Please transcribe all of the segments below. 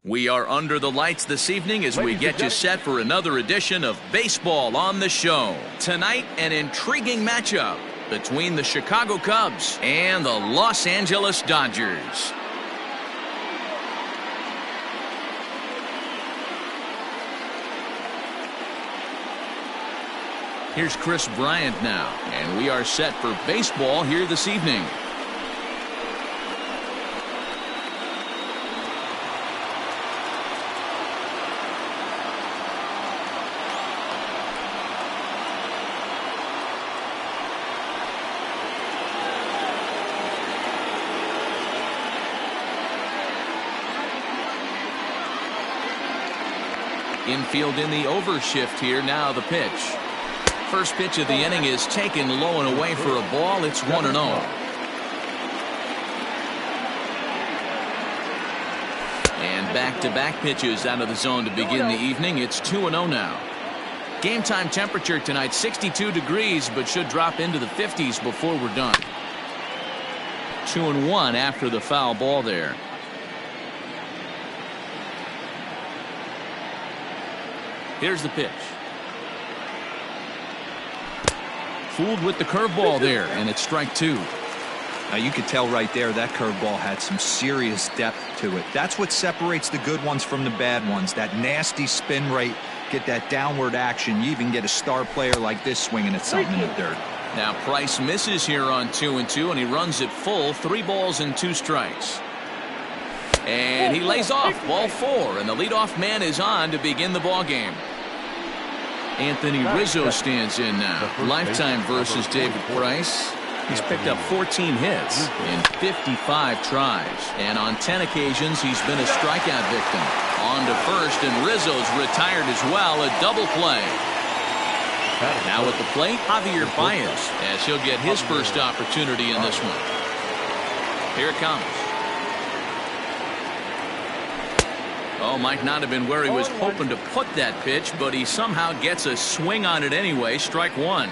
We are under the lights this evening as we get you set for another edition of Baseball on the Show. Tonight, an intriguing matchup between the Chicago Cubs and the Los Angeles Dodgers. Here's Chris Bryant now, and we are set for baseball here this evening. Infield in the overshift here. Now the pitch. First pitch of the inning is taken low and away for a ball. It's 1-0. And back-to-back pitches out of the zone to begin the evening. It's 2-0 now. Game time temperature tonight 62 degrees, but should drop into the 50s before we're done. 2-1 after the foul ball there. Here's the pitch. Fooled with the curveball there, and it's strike two. Now you could tell right there that curveball had some serious depth to it. That's what separates the good ones from the bad ones. That nasty spin rate, get that downward action. You even get a star player like this swinging at something in the dirt. Now Price misses here on 2-2, and he runs it full. 3 balls and 2 strikes. And he lays off ball 4, and the leadoff man is on to begin the ball game. Anthony Rizzo stands in now. Lifetime versus David Price. He's picked up 14 hits in 55 tries, and on 10 occasions he's been a strikeout victim. On to first, and Rizzo's retired as well. A double play. Now at the plate, Javier Baez, as he'll get his first opportunity in this one. Here it comes. Oh, might not have been where he was hoping to put that pitch, but he somehow gets a swing on it anyway. Strike one.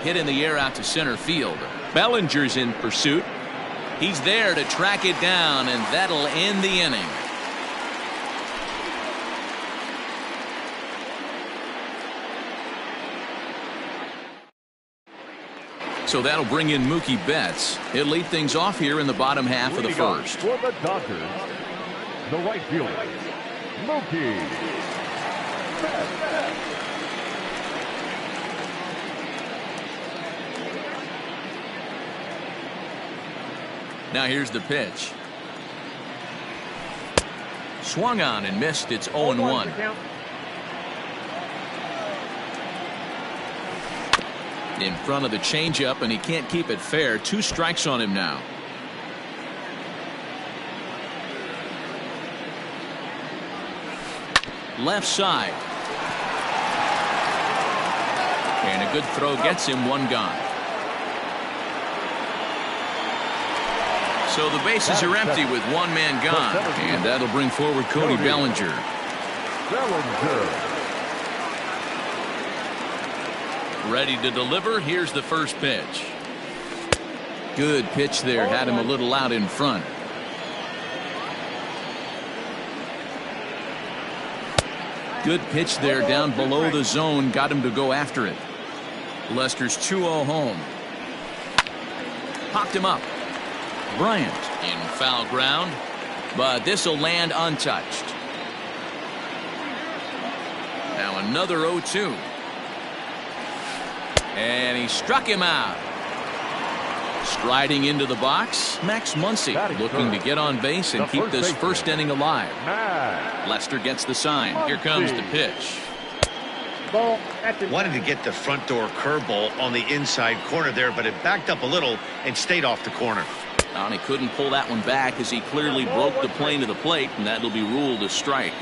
Hit in the air out to center field. Bellinger's in pursuit. He's there to track it down, and that'll end the inning. So that'll bring in Mookie Betts. He'll lead things off here in the bottom half of the first. For the Dodgers, the right fielder, Mookie Betts. Now here's the pitch. Swung on and missed. It's 0-1. In front of the changeup, and he can't keep it fair. 2 strikes on him now. Left side. And a good throw gets him 1 gone. So the bases are empty with 1 man gone. And that'll bring forward Cody Bellinger. Ready to deliver. Here's the first pitch. Good pitch there. Had him a little out in front. Good pitch there down below the zone. Got him to go after it. Lester's 2-0 home. Popped him up. Bryant in foul ground, but this will land untouched. Now another 0-2. And he struck him out. Striding into the box, Max Muncy looking to get on base and keep this first inning alive. Lester gets the sign. Here comes the pitch. Wanted to get the front door curveball on the inside corner there, but it backed up a little and stayed off the corner. And he couldn't pull that one back as he clearly broke the plane to the plate, and that'll be ruled a strike.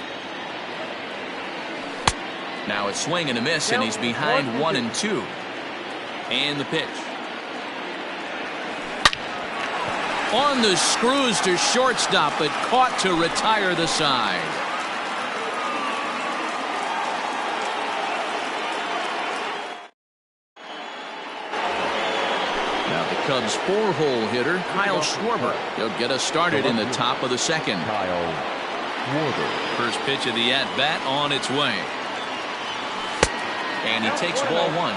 Now a swing and a miss, and he's behind 1-2. And the pitch. On the screws to shortstop, but caught to retire the side. Now the Cubs 4-hole hitter Kyle Schwarber. He'll get us started in the top of the second. Kyle Schwarber. First pitch of the at-bat on its way. And he takes ball one.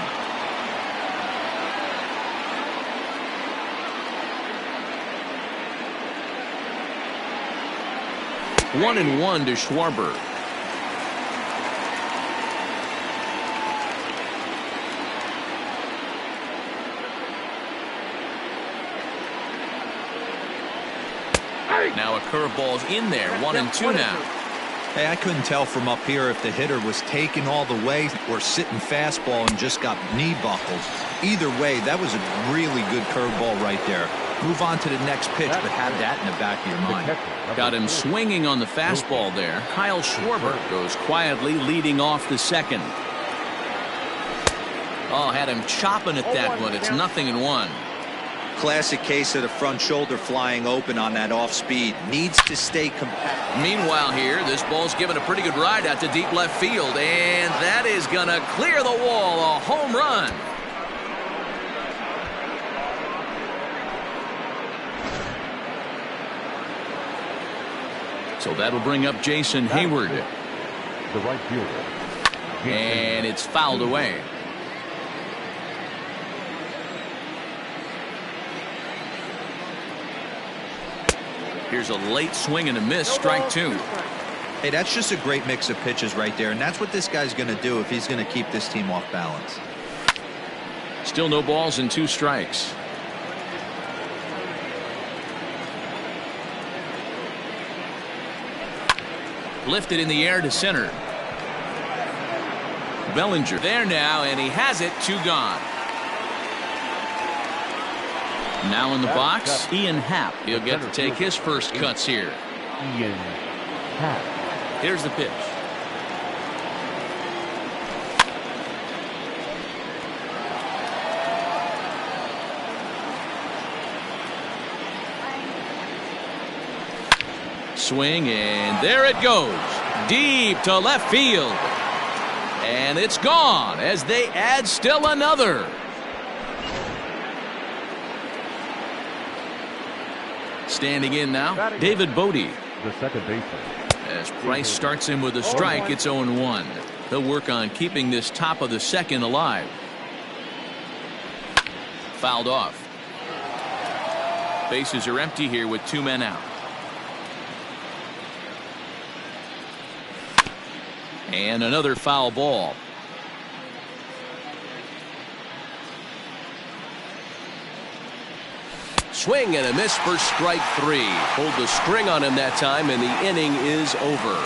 One and one to Schwarber. Now a curveball's in there. 1-2 now. Hey, I couldn't tell from up here if the hitter was taking all the way or sitting fastball and just got knee buckled. Either way, that was a really good curveball right there. Move on to the next pitch, but have that in the back of your mind. Got him swinging on the fastball there. Kyle Schwarber goes quietly leading off the second. Oh, had him chopping at that one. It's 0-1. Classic case of the front shoulder flying open on that off speed. Needs to stay compact. Meanwhile here, this ball's given a pretty good ride out to deep left field, and that is going to clear the wall. A home run. So that'll bring up Jason Hayward. The right fielder. And it's fouled away. Here's a late swing and a miss, strike two. Hey, that's just a great mix of pitches right there, and that's what this guy's going to do if he's going to keep this team off balance. Still no balls and 2 strikes. Lifted in the air to center. Bellinger there now, and he has it. 2 gone. Now in the box, Ian Happ. He'll get to take his first cuts here. Ian Happ. Here's the pitch. Swing, and there it goes. Deep to left field. And it's gone as they add still another. Standing in now, David Bodie. The second baseman. As Price starts him with a strike, it's 0-1. He'll work on keeping this top of the second alive. Fouled off. Bases are empty here with 2 men out. And another foul ball. Swing and a miss for strike 3. Pulled the string on him that time, and the inning is over.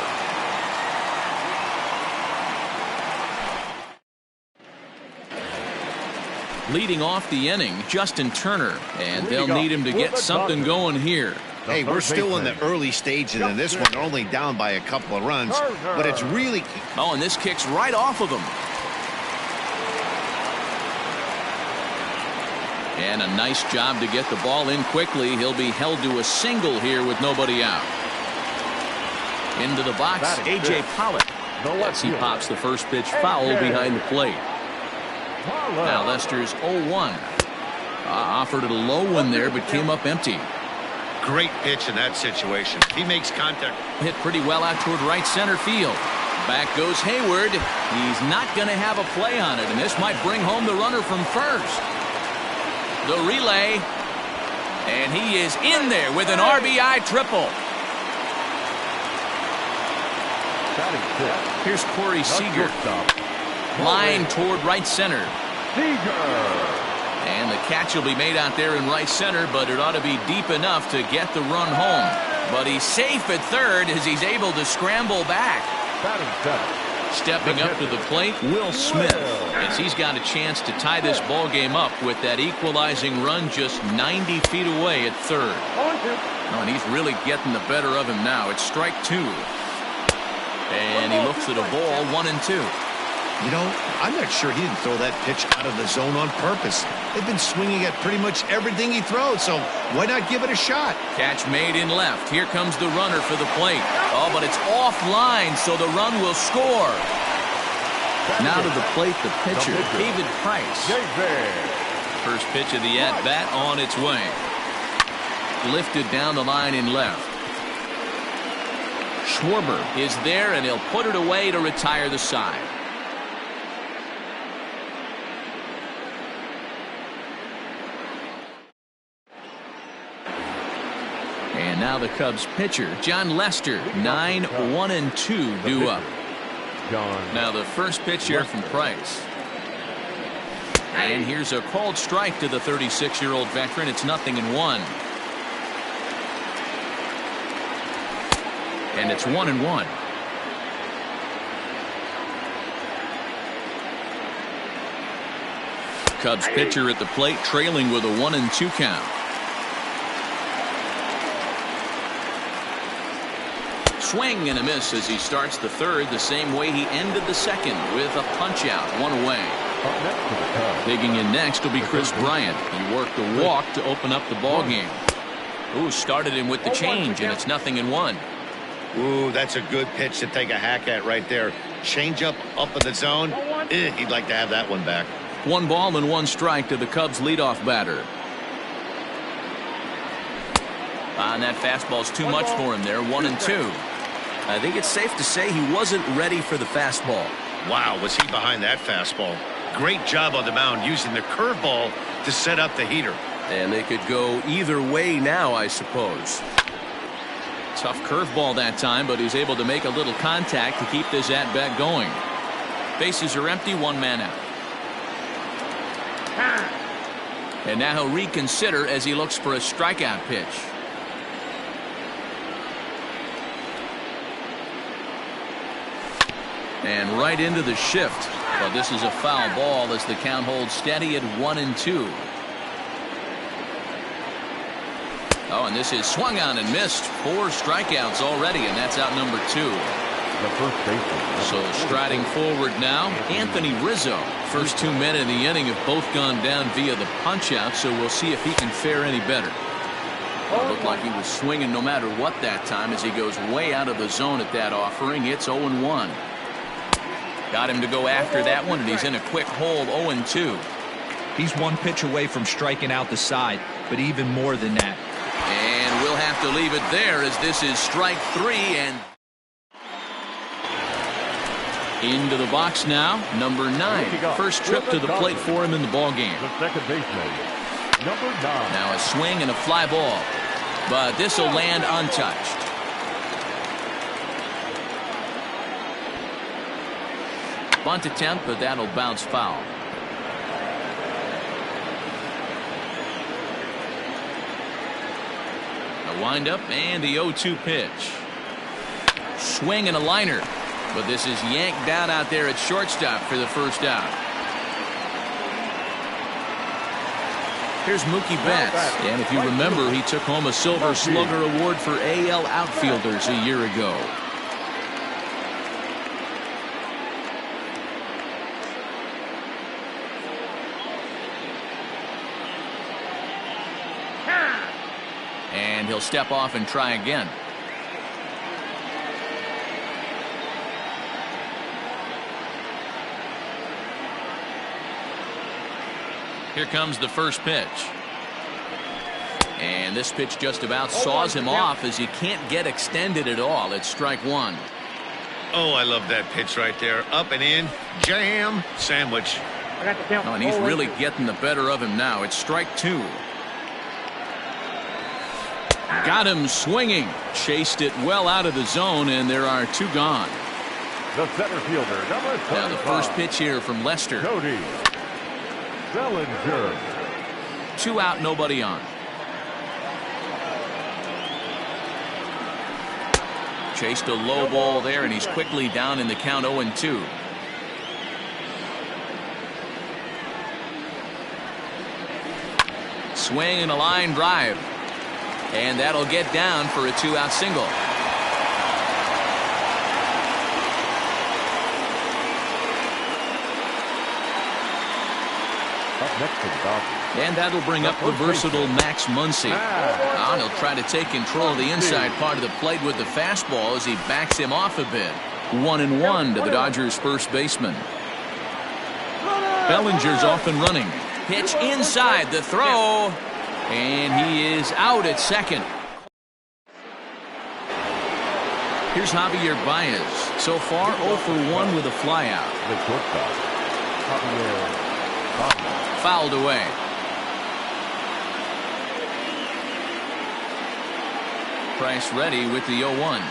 Leading off the inning, Justin Turner, and they'll need him to get something going here. Hey, we're still in the early stages in this one, only down by a couple of runs, but it's really... Oh, and this kicks right off of him. And a nice job to get the ball in quickly. He'll be held to a single here with nobody out. Into the box, A.J. Pollock. As he pops the first pitch foul behind the plate. Now Lester's 0-1. Offered it a low one there, but came up empty. Great pitch in that situation. He makes contact. Hit pretty well out toward right center field. Back goes Hayward. He's not going to have a play on it, and this might bring home the runner from first. The relay, and he is in there with an RBI triple. Here's Corey Seager. Line toward right center. And the catch will be made out there in right center, but it ought to be deep enough to get the run home. But he's safe at third as he's able to scramble back. Stepping up to the plate, Will Smith, as he's got a chance to tie this ball game up with that equalizing run just 90 feet away at third. Oh, and he's really getting the better of him now. It's strike 2. And he looks at a ball, 1-2. You know, I'm not sure he didn't throw that pitch out of the zone on purpose. They've been swinging at pretty much everything he throws, so why not give it a shot? Catch made in left. Here comes the runner for the plate. Oh, but it's offline, so the run will score. Now to the plate, the pitcher, David Price. First pitch of the at-bat on its way. Lifted down the line in left. Schwarber is there, and he'll put it away to retire the side. And now the Cubs pitcher, John Lester, 9-1-2 due up. Now the first pitch here from Price. And here's a called strike to the 36-year-old veteran. It's 0-1. And it's 1-1. Cubs pitcher at the plate, trailing with a 1-2 count. Swing and a miss as he starts the third, the same way he ended the second, with a punch out, one away. Digging in next will be Chris Bryant. He worked a walk to open up the ball game. Ooh, started him with the change, and it's 0-1. Ooh, that's a good pitch to take a hack at right there. Change up in the zone. He'd like to have that one back. 1 ball and 1 strike to the Cubs leadoff batter. And that fastball's too much for him there. 1-2. I think it's safe to say he wasn't ready for the fastball. Wow, was he behind that fastball? Great job on the mound using the curveball to set up the heater. And they could go either way now, I suppose. Tough curveball that time, but he's able to make a little contact to keep this at-bat going. Bases are empty, 1 man out. And now he'll reconsider as he looks for a strikeout pitch. And right into the shift. But this is a foul ball as the count holds steady at 1-2. Oh, and this is swung on and missed. 4 strikeouts already, and that's out number 2. The first baseman. So striding forward now, Anthony Rizzo. First 2 men in the inning have both gone down via the punch-out, so we'll see if he can fare any better. It looked like he was swinging no matter what that time as he goes way out of the zone at that offering. It's 0-1. Got him to go after that one, and he's in a quick hold, 0-2. He's 1 pitch away from striking out the side, but even more than that. And we'll have to leave it there as this is strike 3. And into the box now, number 9. First trip to the plate for him in the ballgame. The second baseman, number 9. Now a swing and a fly ball, but this will land untouched. Bunt attempt, but that'll bounce foul. A windup and the 0-2 pitch. Swing and a liner, but this is yanked down out there at shortstop for the first out. Here's Mookie Betts, and if you remember, he took home a Silver Slugger Award for AL outfielders a year ago. And he'll step off and try again. Here comes the first pitch. And this pitch just about saws him off as he can't get extended at all. It's strike 1. Oh, I love that pitch right there. Up and in. Jam. Sandwich. Oh, and he's really getting the better of him now. It's strike 2. Got him swinging. Chased it well out of the zone, and there are 2 gone. The center fielder, number 25. Now the first pitch here from Lester. Cody Bellinger. 2 out, nobody on. Chased a low ball there, and he's quickly down in the count 0-2. Swing and a line drive. And that'll get down for a 2-out single. Up next to the Dodgers. And that'll bring up the versatile Max Muncy. And he'll try to take control of the inside part of the plate with the fastball as he backs him off a bit. 1-1 to the Dodgers' first baseman. Bellinger's off and running. Pitch inside the throw. And he is out at second. Here's Javier Baez. So far, 0 for 1 with a flyout. The shortstop, Javier Baez. Fouled away. Price ready with the 0-1.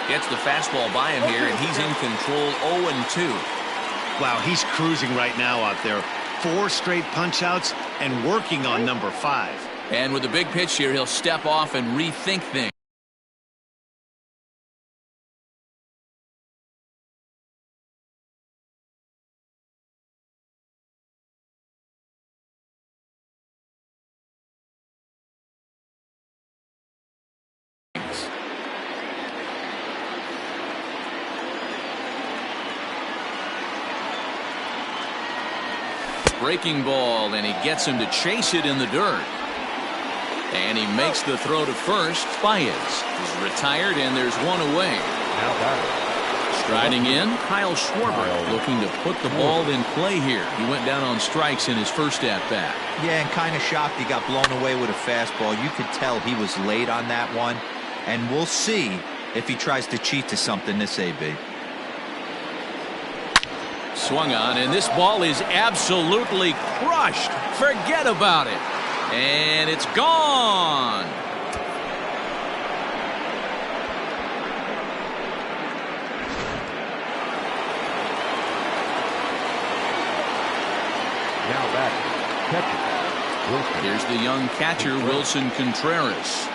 Gets the fastball by him here, and he's in control. 0-2. Wow, he's cruising right now out there. 4 straight punch-outs and working on number 5. And with the big pitch here, he'll step off and rethink things. Breaking ball, and he gets him to chase it in the dirt. And he makes the throw to first. Baez is retired, and there's one away. Now batter. Striding in, Kyle Schwarber, looking to put the ball in play here. He went down on strikes in his first at-bat. Yeah, and kind of shocked he got blown away with a fastball. You could tell he was late on that one. And we'll see if he tries to cheat to something this AB. Swung on, and this ball is absolutely crushed. Forget about it. And it's gone. Now batter, catcher, Wilson. Here's the young catcher, Wilson Contreras.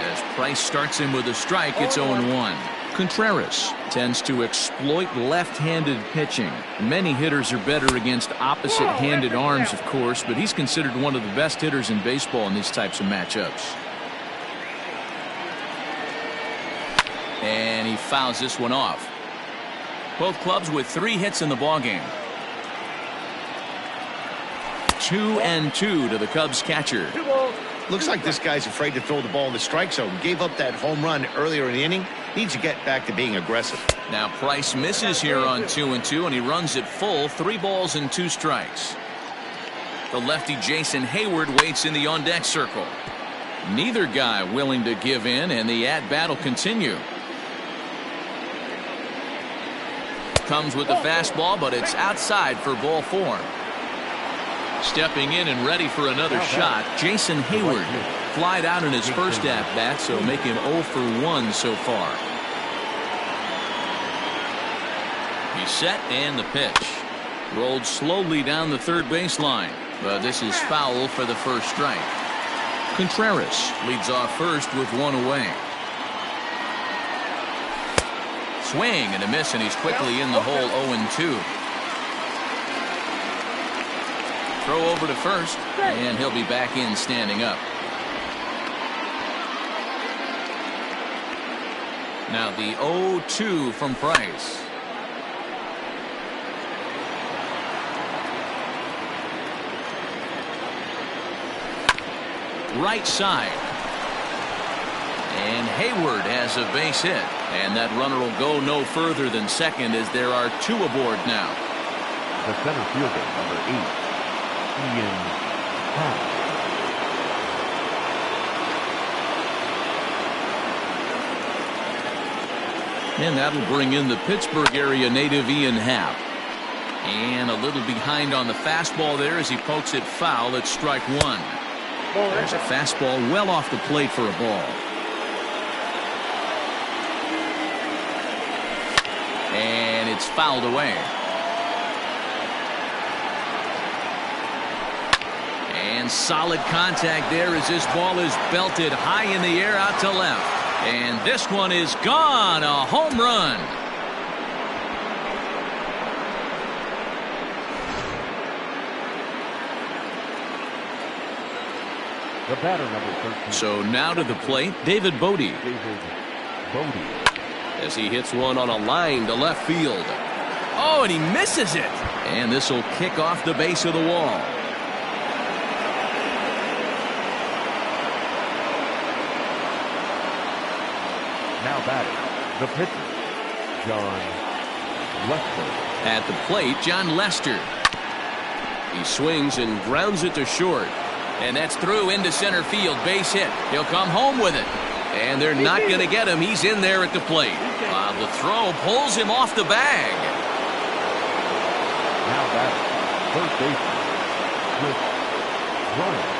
As Price starts him with a strike, it's 0-1. Contreras tends to exploit left-handed pitching. Many hitters are better against opposite-handed arms, of course, but he's considered one of the best hitters in baseball in these types of matchups. And he fouls this one off. Both clubs with 3 hits in the ballgame. 2-2 to the Cubs catcher. Looks like this guy's afraid to throw the ball in the strike zone. Gave up that home run earlier in the inning. Needs to get back to being aggressive. Now Price misses here on 2-2, and he runs it full. 3 balls and 2 strikes. The lefty Jason Hayward waits in the on-deck circle. Neither guy willing to give in, and the at-bat will continue. Comes with the fastball, but it's outside for ball 4. Stepping in and ready for another shot, Jason Hayward. Flied out in his first at-bat, so make him 0 for 1 so far. He's set, and the pitch. Rolled slowly down the third baseline, but this is foul for the first strike. Contreras leads off first with 1 away. Swing and a miss, and he's quickly in the hole. 0-2. Throw over to first, and he'll be back in standing up. Now the 0-2 from Price. Right side. And Hayward has a base hit. And that runner will go no further than second, as there are 2 aboard now. The center fielder, number 8. Ian Happ. And that'll bring in the Pittsburgh area native Ian Happ. And a little behind on the fastball there as he pokes it foul at strike 1. There's a fastball well off the plate for a ball. And it's fouled away. And solid contact there as this ball is belted high in the air out to left. And this one is gone. A home run. The batter, number 13. So now to the plate, David Bodie. David Bodie. As he hits one on a line to left field. Oh, and he misses it. And this will kick off the base of the wall. Now batting, the pitcher, John Lester. At the plate, John Lester. He swings and grounds it to short. And that's through into center field. Base hit. He'll come home with it. And they're not going to get him. He's in there at the plate. While the throw pulls him off the bag. Now that's first baseman, Chris Bryant.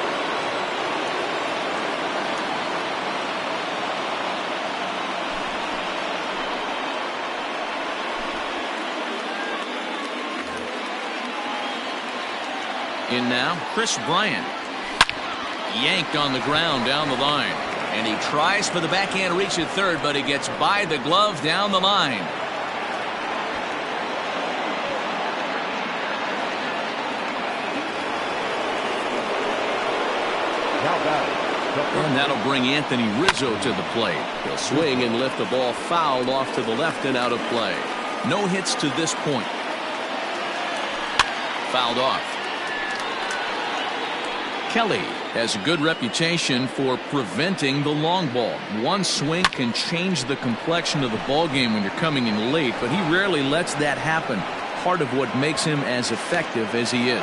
In now, Chris Bryant. Yanked on the ground down the line. And he tries for the backhand reach at third, but he gets by the glove down the line. And that'll bring Anthony Rizzo to the plate. He'll swing and lift the ball foul off to the left and out of play. No hits to this point. Fouled off. Kelly has a good reputation for preventing the long ball. One swing can change the complexion of the ball game when you're coming in late, but he rarely lets that happen. Part of what makes him as effective as he is.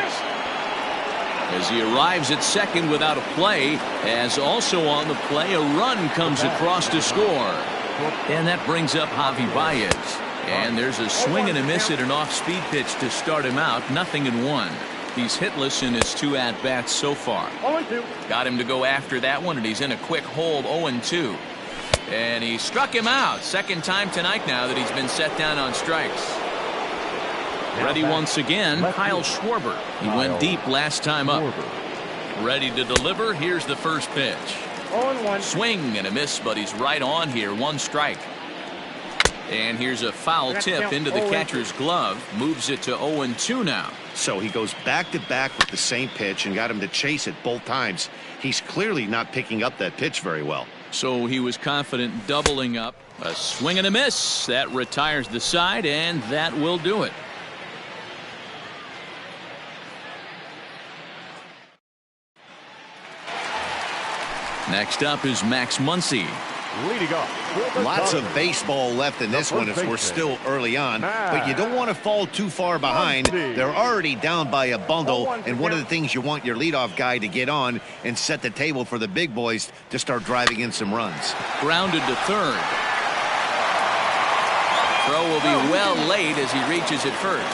As he arrives at second without a play, as also on the play, a run comes across to score. And that brings up Javi Baez. And there's a swing and a miss at an off-speed pitch to start him out. 0-1. He's hitless in his 2 at-bats so far. 0-2. Got him to go after that one, and he's in a quick hold. 0-2. And he struck him out. Second time tonight now that he's been set down on strikes. Ready once again, Kyle Schwarber. He went deep last time up. Ready to deliver. Here's the first pitch. 0-1. Swing and a miss, but he's right on here. 1 strike. And here's a foul tip into the catcher's glove. Moves it to 0-2 now. So he goes back-to-back with the same pitch and got him to chase it both times. He's clearly not picking up that pitch very well. So he was confident doubling up. A swing and a miss. That retires the side, and that will do it. Next up is Max Muncy. Leading off. Lots of baseball left in this one if we're still early on, but you don't want to fall too far behind. They're already down by a bundle, and one of the things you want your leadoff guy to get on and set the table for the big boys to start driving in some runs. Grounded to third. Throw will be well late as he reaches it first.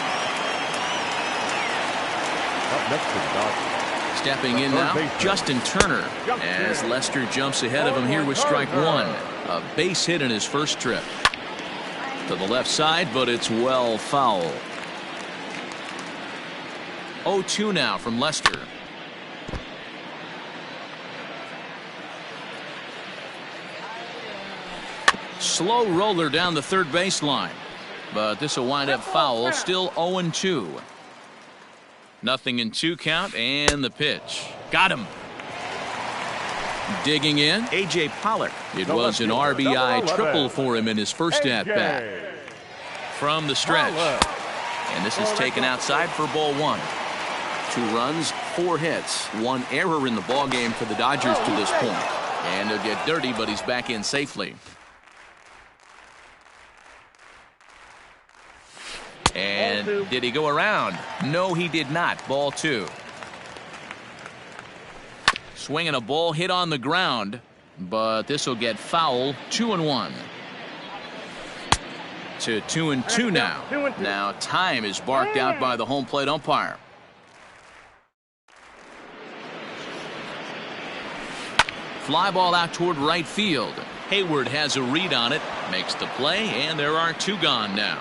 Up next to the Dodgers. Stepping in now, Justin Turner, as Lester jumps ahead of him here with strike 1. A base hit in his first trip. To the left side, but it's well foul. 0-2 now from Lester. Slow roller down the third baseline, but this will wind up foul. Still 0-2. 0-2 count, and the pitch. Got him. Digging in, A.J. Pollock. It was an RBI triple for him in his first at-bat. From the stretch. And this is taken outside for ball 1. 2 runs, 4 hits, 1 error in the ballgame for the Dodgers to this point. And he'll get dirty, but he's back in safely. And did he go around? No, he did not. Ball 2. Swinging a ball hit on the ground, but this will get foul. 2-1. To 2-2 now. Now time is barked out by the home plate umpire. Fly ball out toward right field. Hayward has a read on it, makes the play, and there are 2 gone now.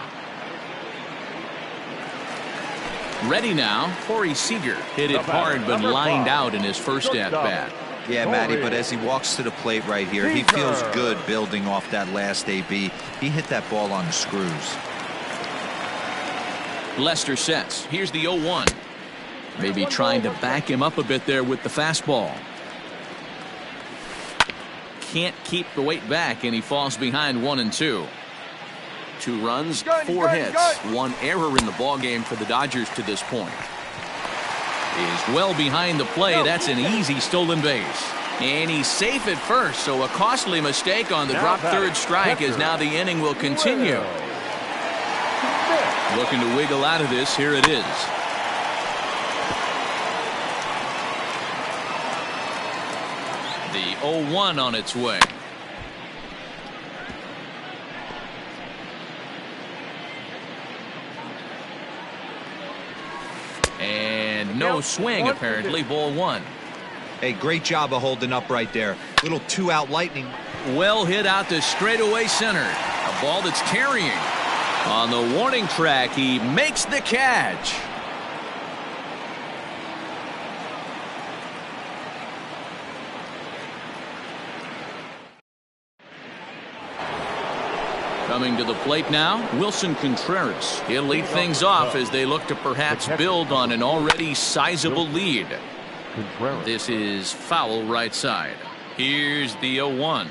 Ready now, Corey Seager. Hit it hard, but lined out in his first at-bat. Yeah, Matty, but as he walks to the plate right here, he feels good building off that last AB. He hit that ball on the screws. Lester sets. Here's the 0-1. Maybe trying to back him up a bit there with the fastball. Can't keep the weight back, and he falls behind 1-2. 2 runs, 4 hits, 1 error in the ballgame for the Dodgers to this point. Is well behind the play. That's an easy stolen base. And he's safe at first, so a costly mistake on the drop third strike as now the inning will continue. Looking to wiggle out of this. Here it is. The 0-1 on its way. And no swing, apparently. Ball 1. Hey, great job of holding up right there. Little 2-out lightning. Well hit out to straightaway center. A ball that's carrying. On the warning track, he makes the catch. Coming to the plate now, Wilson Contreras. He'll lead things off as they look to perhaps build on an already sizable lead. This is foul right side. Here's the 0-1.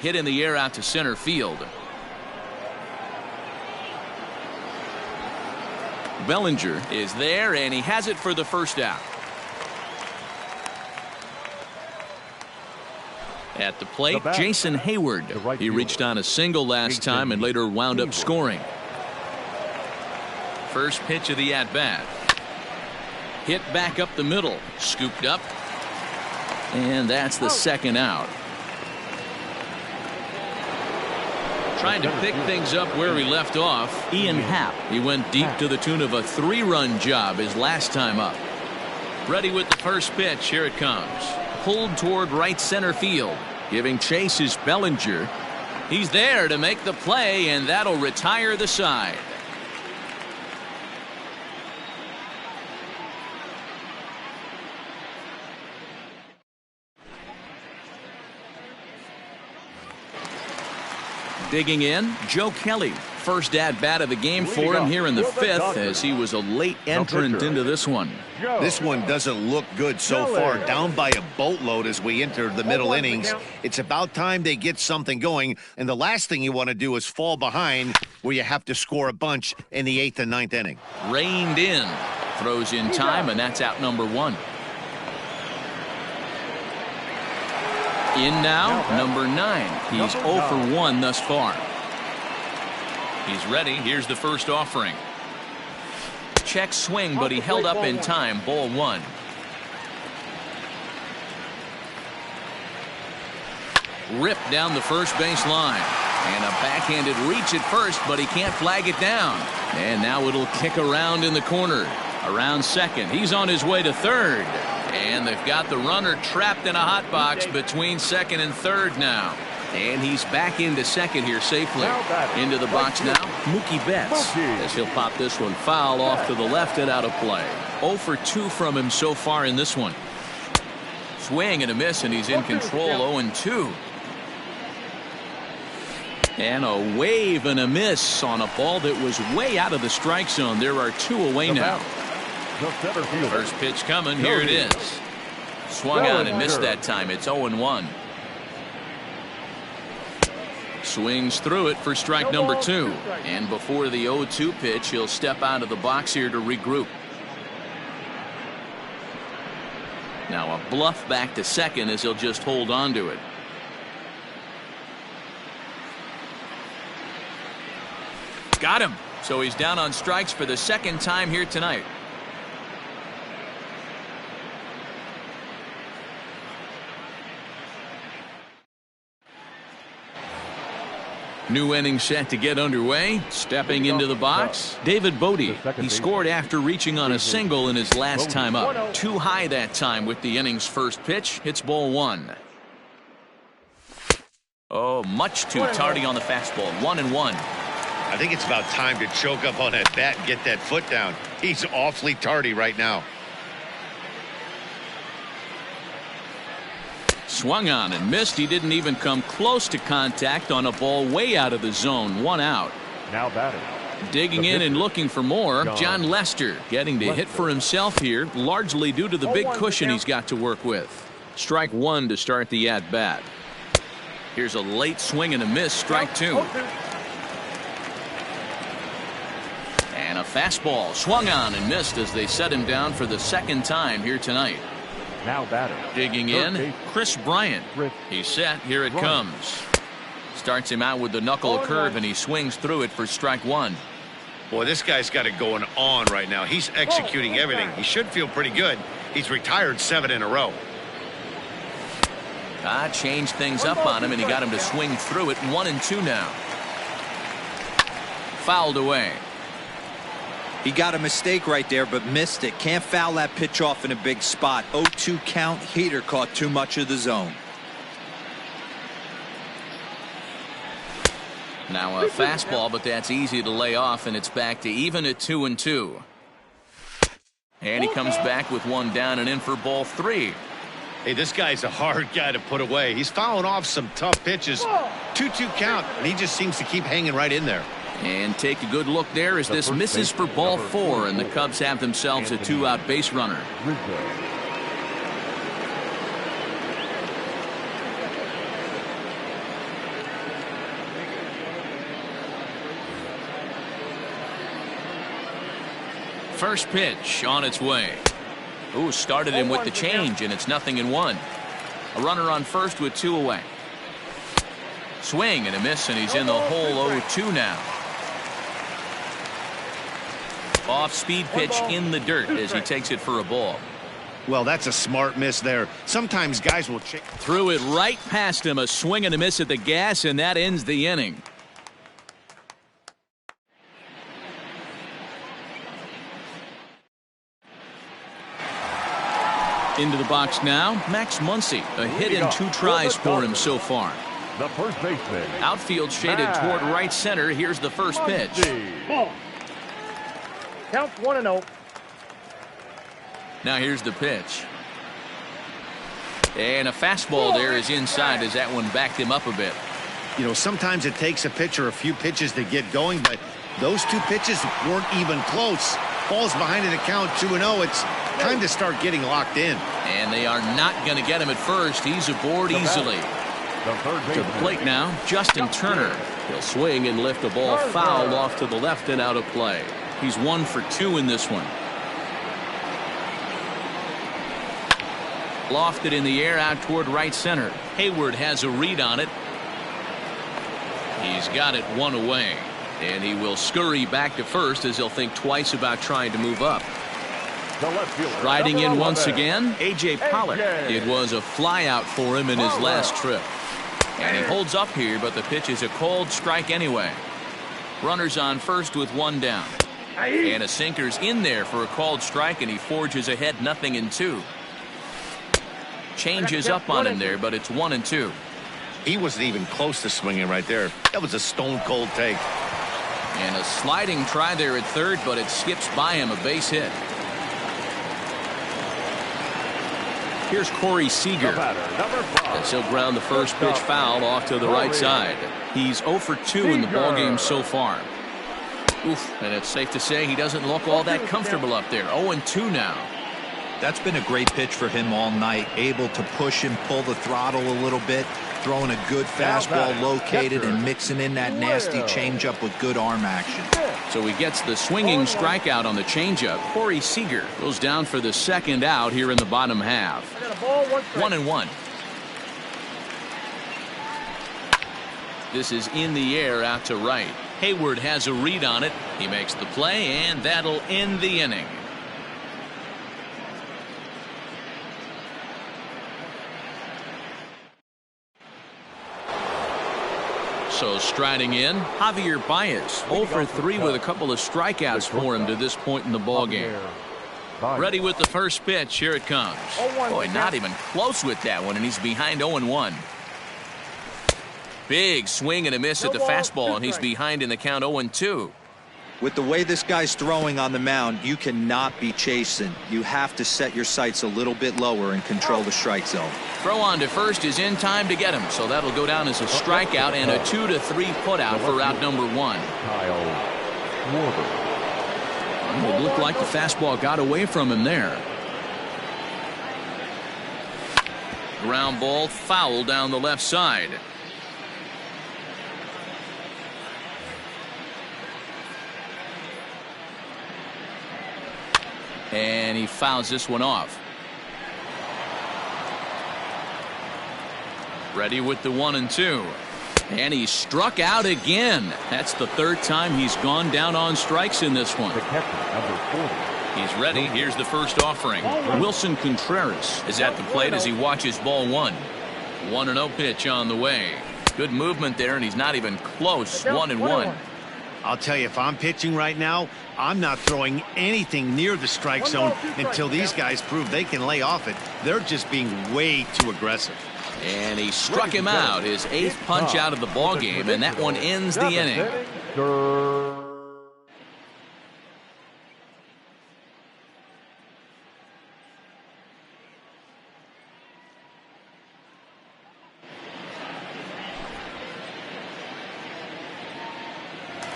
Hit in the air out to center field. Bellinger is there, and he has it for the first out. At the plate, Jason Hayward. He reached on a single last time and later wound up scoring. First pitch of the at-bat. Hit back up the middle. Scooped up. And that's the second out. Trying to pick things up where he left off, Ian Happ. He went deep to the tune of a 3-run job his last time up. Ready with the first pitch. Here it comes. Pulled toward right center field. Giving chase is Bellinger. He's there to make the play, and that'll retire the side. Digging in, Joe Kelly. First at-bat of the game for him here in the 5th, as he was a late entrant into this one. This one doesn't look good so far. Down by a boatload as we enter the middle innings. It's about time they get something going, and the last thing you want to do is fall behind where you have to score a bunch in the 8th and 9th inning. Reined in. Throws in time, and that's out number 1. In now, number 9. He's 0 for 1 thus far. He's ready. Here's the first offering. Check swing, but he held up in time. Ball 1. Ripped down the first base line. And a backhanded reach at first, but he can't flag it down. And now it'll kick around in the corner. Around second. He's on his way to third. And they've got the runner trapped in a hot box between second and third now. And he's back into second here safely. Into the box now, Mookie Betts. As he'll pop this one foul off to the left and out of play. 0 for 2 from him so far in this one. Swing and a miss, and he's in control. 0-2. And a wave and a miss on a ball that was way out of the strike zone. There are 2 away now. First pitch coming. Here it is. Swung on and missed that time. It's 0-1. Swings through it for strike number 2. And before the 0-2 pitch, he'll step out of the box here to regroup. Now a bluff back to second as he'll just hold on to it. Got him. So he's down on strikes for the second time here tonight. New inning set to get underway. Stepping into the box, David Bodie. He scored after reaching on a single in his last time up. Too high that time with the inning's first pitch. Hits ball 1. Oh, much too tardy on the fastball. 1-1. I think it's about time to choke up on that bat and get that foot down. He's awfully tardy right now. Swung on and missed. He didn't even come close to contact on a ball way out of the zone. 1 out. Now batting. Digging in and looking for more. John Lester getting to hit for himself here, largely due to the big cushion he's got to work with. Strike 1 to start the at-bat. Here's a late swing and a miss. Strike 2. And a fastball swung on and missed as they set him down for the second time here tonight. Now batting. Digging in, Chris Bryant. He's set. Here it comes. Starts him out with the knuckle curve, and he swings through it for strike 1. Boy, this guy's got it going on right now. He's executing everything. He should feel pretty good. He's retired 7 in a row. Changed things up on him, and he got him to swing through it. 1-2 now. Fouled away. He got a mistake right there, but missed it. Can't foul that pitch off in a big spot. 0-2 count. Heater caught too much of the zone. Now a fastball, but that's easy to lay off, and it's back to even at 2-2. And he comes back with one down and in for ball 3. Hey, this guy's a hard guy to put away. He's fouling off some tough pitches. 2-2 count, and he just seems to keep hanging right in there. And take a good look there as this misses for ball 4, and the Cubs have themselves a 2-out base runner. First pitch on its way. Ooh, started him with the change, and it's 0-1. A runner on first with 2 away. Swing and a miss, and he's in the hole. 0-2 now. Off-speed pitch in the dirt as he takes it for a ball. Well, that's a smart miss there. Sometimes guys will check. Threw it right past him. A swing and a miss at the gas, and that ends the inning. Into the box now, Max Muncy. A hit in 2 tries for him so far. The first baseman. Outfield shaded toward right center. Here's the first pitch. Ball. Counts 1-0. Now here's the pitch. And a fastball there is inside as that one backed him up a bit. You know, sometimes it takes a pitcher a few pitches to get going, but those 2 pitches weren't even close. Ball's behind in the count 2-0. It's time to start getting locked in. And they are not going to get him at first. He's aboard easily. To the plate now, Justin Turner. He'll swing and lift a ball foul off to the left and out of play. He's 1 for 2 in this one. Lofted in the air out toward right center. Hayward has a read on it. He's got it 1 away. And he will scurry back to first as he'll think twice about trying to move up. Riding in once again, A.J. Pollard. It was a flyout for him in his last trip. And he holds up here, but the pitch is a called strike anyway. Runners on first with 1 down. And a sinker's in there for a called strike, and he forges ahead 0-2. Changes up on him there, but it's 1-2. He wasn't even close to swinging right there. That was a stone-cold take. And a sliding try there at third, but it skips by him, a base hit. Here's Corey Seager. As he'll ground the first pitch foul off to the right side. He's 0 for 2 in the ballgame so far. Oof, and it's safe to say he doesn't look all that comfortable up there. 0-2 now. That's been a great pitch for him all night. Able to push and pull the throttle a little bit. Throwing a good fastball located and mixing in that nasty changeup with good arm action. So he gets the swinging strikeout on the changeup. Corey Seager goes down for the second out here in the bottom half. 1-1. This is in the air out to right. Hayward has a read on it. He makes the play, and that'll end the inning. So striding in, Javier Baez, 0 for 3 with a couple of strikeouts for him to this point in the ballgame. Ready with the first pitch. Here it comes. Boy, not even close with that one, and he's behind 0-1. Big swing and a miss at the fastball, and he's behind in the count 0-2. With the way this guy's throwing on the mound, you cannot be chasing. You have to set your sights a little bit lower and control the strike zone. Throw on to first is in time to get him, so that'll go down as a strikeout and a 2-3 putout for out number 1. It looked like the fastball got away from him there. Ground ball foul down the left side. And he fouls this one off. Ready with the 1-2. And he struck out again. That's the 3rd time he's gone down on strikes in this one. He's ready. Here's the first offering. Wilson Contreras is at the plate as he watches ball 1. 1-0 pitch on the way. Good movement there, and he's not even close. 1-1. I'll tell you, if I'm pitching right now, I'm not throwing anything near the strike zone until these guys prove they can lay off it. They're just being way too aggressive. And he struck him out, his 8th punch out of the ball game, and that one ends the inning.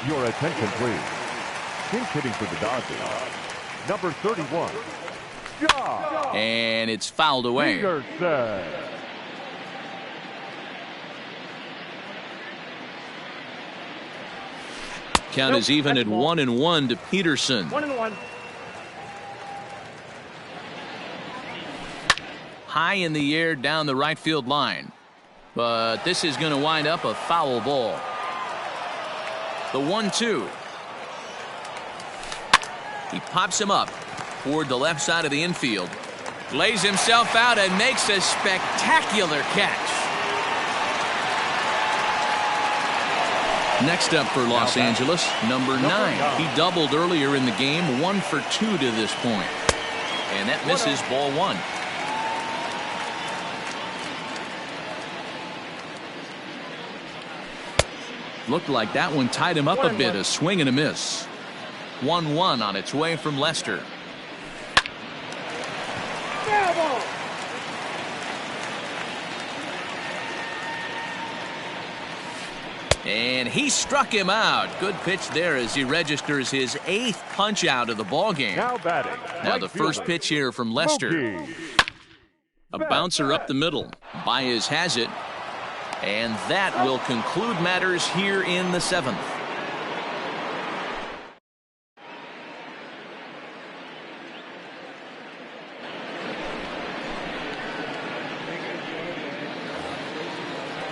Your attention, please. Pinch hitting for the Dodgers. Number 31. Josh. And it's fouled away. Peterson. Count is even at 1-1 to Peterson. 1-1. High in the air down the right field line. But this is going to wind up a foul ball. The 1-2. He pops him up toward the left side of the infield. Lays himself out and makes a spectacular catch. Next up for Los Angeles, number 9. He doubled earlier in the game, 1 for 2 to this point. And that misses ball 1. Looked like that one tied him up a bit. A swing and a miss. 1-1 on its way from Lester. And he struck him out. Good pitch there as he registers his 8th punch out of the ball game. Now batting. Now the first pitch here from Lester. A bouncer up the middle. Baez has it. And that will conclude matters here in the 7th.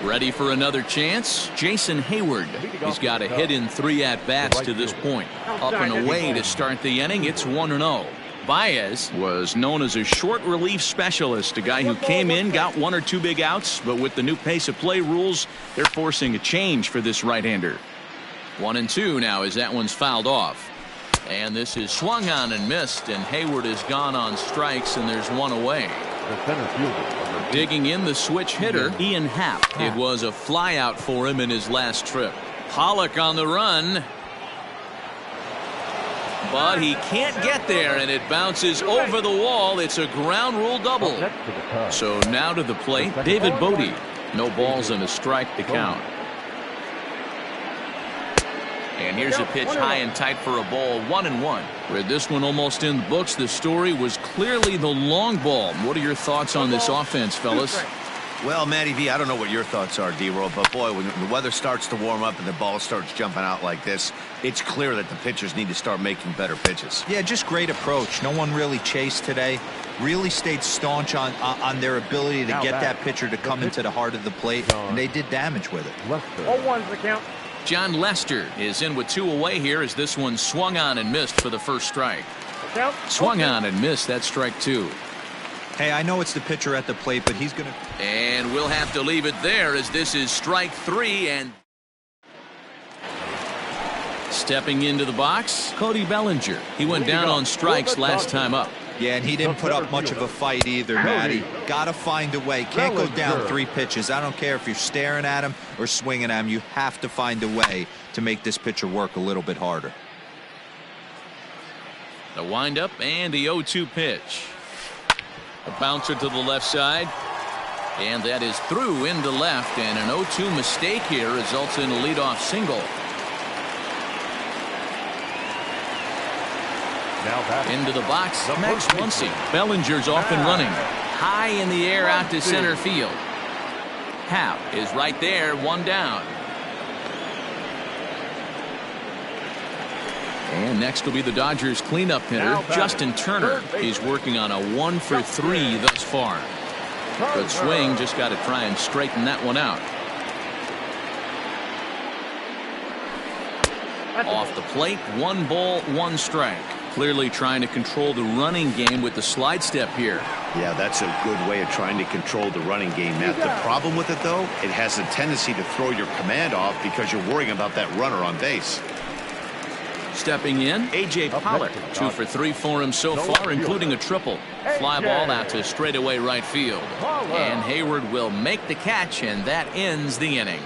Ready for another chance? Jason Hayward. He's got a hit in 3 at-bats to this point. Up and away to start the inning. It's 1-0. Baez was known as a short relief specialist, a guy who came in, got 1 or 2 big outs, but with the new pace of play rules, they're forcing a change for this right-hander. 1-2 now as that one's fouled off. And this is swung on and missed, and Hayward is gone on strikes, and there's 1 away. The center fielder. Digging in the switch hitter, Ian Happ. It was a flyout for him in his last trip. Pollock on the run. But he can't get there, and it bounces over the wall. It's a ground rule double. So now to the plate, David Bodie. No balls and a strike to count. And here's a pitch high and tight for a ball, 1-1. With this one almost in the books, the story was clearly the long ball. What are your thoughts on this offense, fellas? Well, Matty V, I don't know what your thoughts are, D-Roll, but boy, when the weather starts to warm up and the ball starts jumping out like this, it's clear that the pitchers need to start making better pitches. Yeah, just great approach. No one really chased today. Really stayed staunch on their ability to get that pitcher to come into the heart of the plate, and they did damage with it. 0-1's the count. John Lester is in with 2 away here as this one swung on and missed for the first strike. Swung on and missed. That's strike 2. Hey, I know it's the pitcher at the plate, but he's going to... And we'll have to leave it there as this is strike 3. And stepping into the box, Cody Bellinger. He went down on strikes last time up. Yeah, and he didn't put up much of a fight either, Matty. Got to find a way. Can't go down 3 pitches. I don't care if you're staring at him or swinging at him. You have to find a way to make this pitcher work a little bit harder. The windup and the 0-2 pitch. A bouncer to the left side. And that is through into left. And an 0-2 mistake here results in a leadoff single. Into the box, Max Muncy. Bellinger's off and running. High in the air out to center field. Happ is right there, 1 down. And next will be the Dodgers cleanup hitter, Justin Turner. He's working on a 1 for 3 thus far. Good swing, just got to try and straighten that one out. Off the plate, 1 ball, 1 strike. Clearly trying to control the running game with the slide step here. Yeah, that's a good way of trying to control the running game, Matt. The problem with it, though, it has a tendency to throw your command off because you're worrying about that runner on base. Stepping in, A.J. Pollard. 2 for 3 for him so far, including a triple. Fly ball out to straightaway right field. And Hayward will make the catch, and that ends the inning.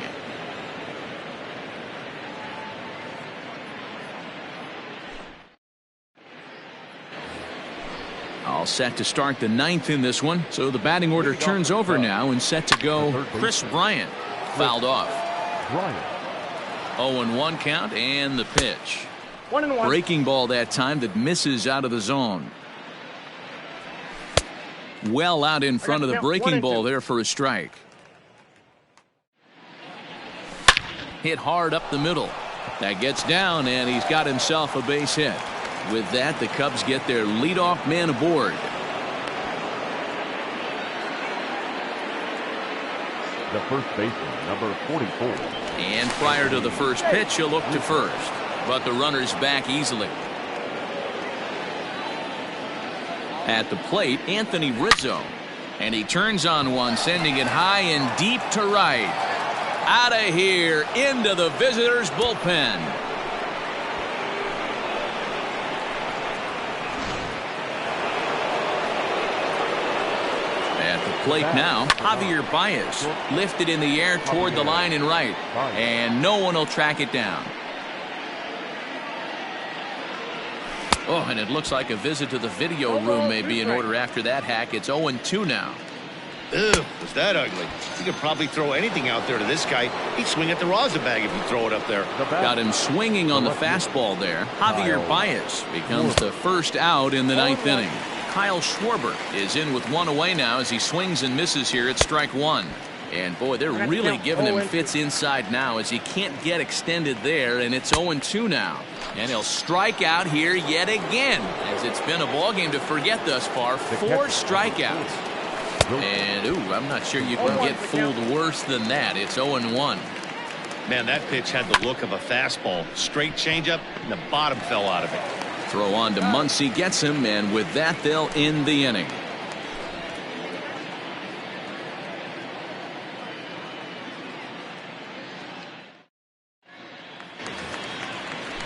All set to start the 9th in this one. So the batting order turns over now and set to go. Chris Bryant fouled off. 0-1 count and the pitch. 1-1. Breaking ball that time that misses out of the zone. Well out in front of the breaking ball there for a strike. Hit hard up the middle. That gets down, and he's got himself a base hit. With that, the Cubs get their leadoff man aboard. The first baseman, number 44. And prior to the first pitch, he'll look to first. But the runner's back easily. At the plate, Anthony Rizzo. And he turns on one, sending it high and deep to right. Out of here, into the visitors' bullpen. At the plate now, Javier Baez lifted in the air toward the line and right. And no one will track it down. Oh, and it looks like a visit to the video room may be in order after that hack. It's 0-2 now. Ugh, was that ugly? You could probably throw anything out there to this guy. He'd swing at the rosin bag if you throw it up there. Got him swinging on the fastball there. Javier Baez becomes the first out in the 9th inning. Kyle Schwarber is in with one away now as he swings and misses here at strike one. And boy, they're really giving him fits inside now as he can't get extended there, and it's 0-2 now. And he'll strike out here yet again, as it's been a ball game to forget thus far. 4 strikeouts. And ooh, I'm not sure you can get fooled worse than that. It's 0-1. Man, that pitch had the look of a fastball. Straight changeup, and the bottom fell out of it. Throw on to Muncy, gets him, and with that, they'll end the inning.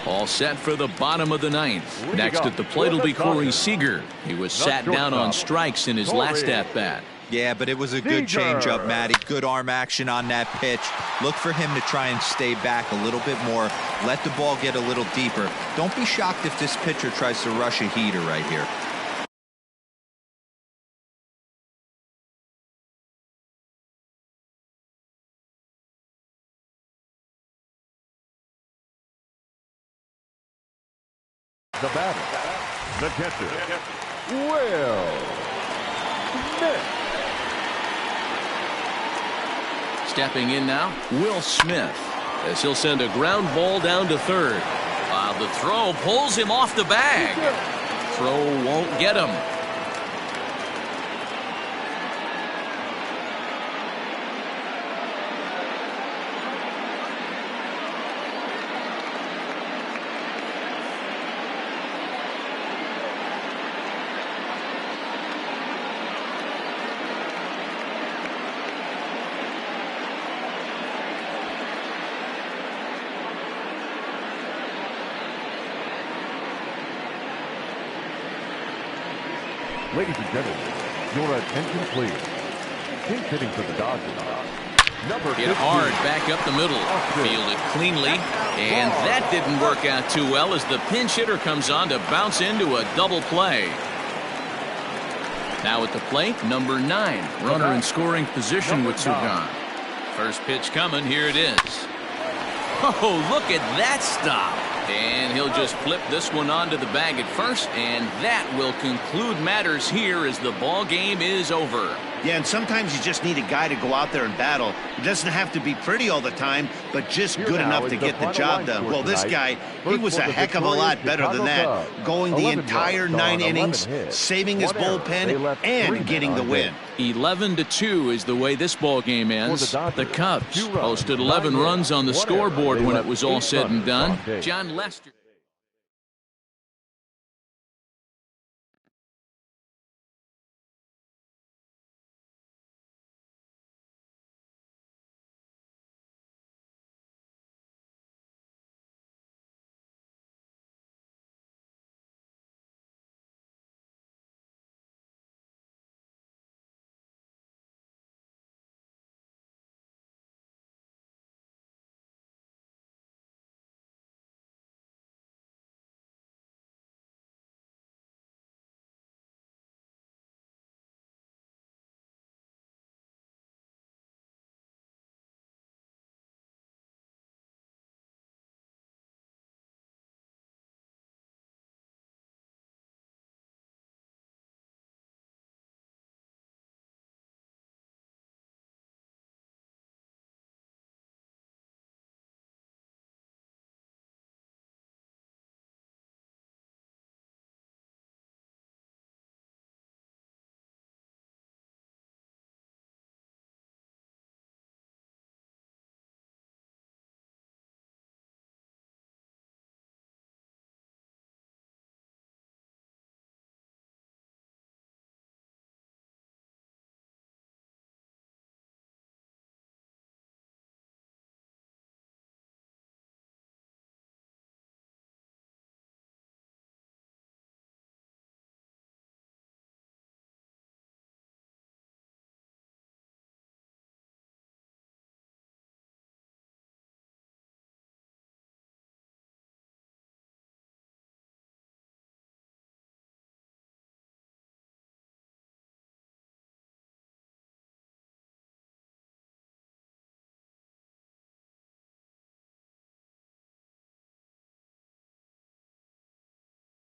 All set for the bottom of the 9th. Next at the plate will be Corey Seager. He was sat down on strikes in his last at-bat. Yeah, but it was a good changeup, Matty. Good arm action on that pitch. Look for him to try and stay back a little bit more. Let the ball get a little deeper. Don't be shocked if this pitcher tries to rush a heater right here. The batter, the catcher, Will Smith. Stepping in now, Will Smith, as he'll send a ground ball down to third. While the throw pulls him off the bag. Throw won't get him. Ladies and gentlemen, your attention please. Pinch hitting for the Dodgers. Number 15. Hit hard back up the middle. Fielded cleanly. And that didn't work out too well as the pinch hitter comes on to bounce into a double play. Now at the plate, number 9. Runner in scoring position with 2 gone. First pitch coming. Here it is. Oh, look at that stop. And he'll just flip this one onto the bag at first, and that will conclude matters here as the ball game is over. Yeah, and sometimes you just need a guy to go out there and battle. It doesn't have to be pretty all the time, but just good enough to get the job done. Well, this guy, he was a heck of a lot better than that. Going the entire 9 innings, saving his bullpen, and getting the win. 11-2 is the way this ball game ends. The Cubs posted 11 runs on the scoreboard when it was all said and done. John Lester.